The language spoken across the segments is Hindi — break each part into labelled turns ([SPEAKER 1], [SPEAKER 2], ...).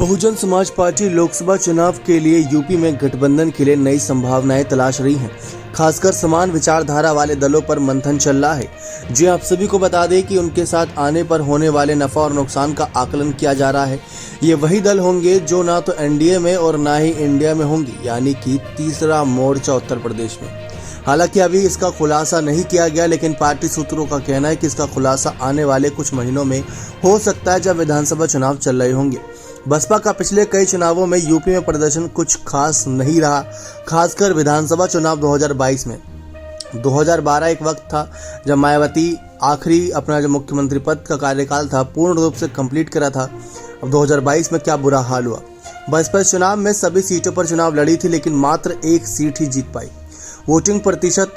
[SPEAKER 1] बहुजन समाज पार्टी लोकसभा चुनाव के लिए यूपी में गठबंधन के लिए नई संभावनाएं तलाश रही है। खासकर समान विचारधारा वाले दलों पर मंथन चल रहा है। जी आप सभी को बता दें कि उनके साथ आने पर होने वाले नफा और नुकसान का आकलन किया जा रहा है। ये वही दल होंगे जो ना तो एनडीए में और ना ही इंडिया में होंगे, यानी कि तीसरा मोर्चा उत्तर प्रदेश में। हालांकि अभी इसका खुलासा नहीं किया गया, लेकिन पार्टी सूत्रों का कहना है कि इसका खुलासा आने वाले कुछ महीनों में हो सकता है, जब विधानसभा चुनाव चल रहे होंगे। बसपा का पिछले कई चुनावों में यूपी में प्रदर्शन कुछ खास नहीं रहा, खासकर विधानसभा चुनाव 2022 में। 2012 एक वक्त था जब मायावती आखिरी अपना जो मुख्यमंत्री पद का कार्यकाल था पूर्ण रूप से कंप्लीट करा था। अब 2022 में क्या बुरा हाल हुआ। बसपा इस चुनाव में सभी सीटों पर चुनाव लड़ी थी, लेकिन मात्र एक सीट ही जीत पाई। वोटिंग प्रतिशत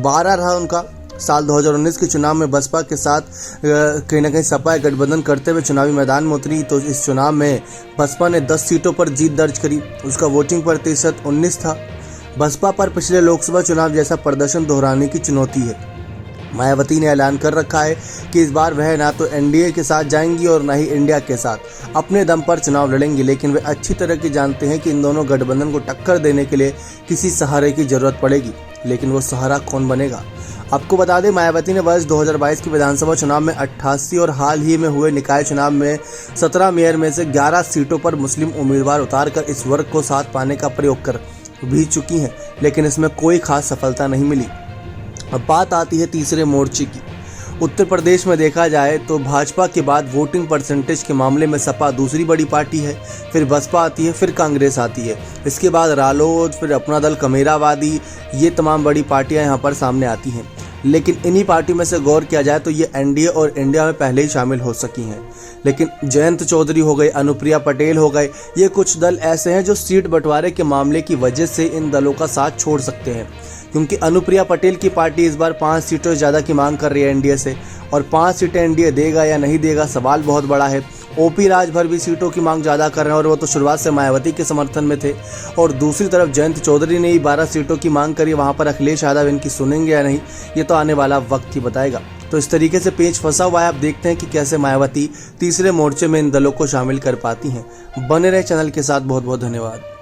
[SPEAKER 1] 12 रहा उनका। साल 2019 के चुनाव में बसपा के साथ कहीं ना कहीं सपा गठबंधन करते हुए चुनावी मैदान में उतरी, तो इस चुनाव में बसपा ने 10 सीटों पर जीत दर्ज करी। उसका वोटिंग प्रतिशत 19 था। बसपा पर पिछले लोकसभा चुनाव जैसा प्रदर्शन दोहराने की चुनौती है। मायावती ने ऐलान कर रखा है कि इस बार वह ना तो एनडीए के साथ जाएंगी और ना ही इंडिया के साथ अपने दम पर चुनाव लड़ेंगी, लेकिन वे अच्छी तरह की जानते हैं कि इन दोनों गठबंधन को टक्कर देने के लिए किसी सहारे की जरूरत पड़ेगी। लेकिन वो सहारा कौन बनेगा? आपको बता दें, मायावती ने वर्ष 2022 के विधानसभा चुनाव में 88 और हाल ही में हुए निकाय चुनाव में 17 मेयर में से 11 सीटों पर मुस्लिम उम्मीदवार उतारकर इस वर्ग को साथ पाने का प्रयोग कर भी चुकी हैं, लेकिन इसमें कोई खास सफलता नहीं मिली। अब बात आती है तीसरे मोर्चे की। उत्तर प्रदेश में देखा जाए तो भाजपा के बाद वोटिंग परसेंटेज के मामले में सपा दूसरी बड़ी पार्टी है, फिर बसपा आती है, फिर कांग्रेस आती है, इसके बाद रालोद, फिर अपना दल कमेरावादी, ये तमाम बड़ी पार्टियां यहां पर सामने आती हैं। लेकिन इन्हीं पार्टी में से गौर किया जाए तो ये एनडीए और इंडिया में पहले ही शामिल हो सकी हैं। लेकिन जयंत चौधरी हो गए, अनुप्रिया पटेल हो गए, ये कुछ दल ऐसे हैं जो सीट बंटवारे के मामले की वजह से इन दलों का साथ छोड़ सकते हैं, क्योंकि अनुप्रिया पटेल की पार्टी इस बार 5 सीटों से ज़्यादा की मांग कर रही है एनडीए से, और 5 सीटें एनडीए देगा या नहीं देगा सवाल बहुत बड़ा है। ओपी राजभर भी सीटों की मांग ज़्यादा कर रहे हैं और वो तो शुरुआत से मायावती के समर्थन में थे। और दूसरी तरफ जयंत चौधरी ने ही 12 सीटों की मांग करी। वहाँ पर अखिलेश यादव इनकी सुनेंगे या नहीं, ये तो आने वाला वक्त ही बताएगा। तो इस तरीके से पेच फंसा हुआ है। आप देखते हैं कि कैसे मायावती तीसरे मोर्चे में इन दलों को शामिल कर पाती हैं। बने रहे चैनल के साथ। बहुत बहुत धन्यवाद।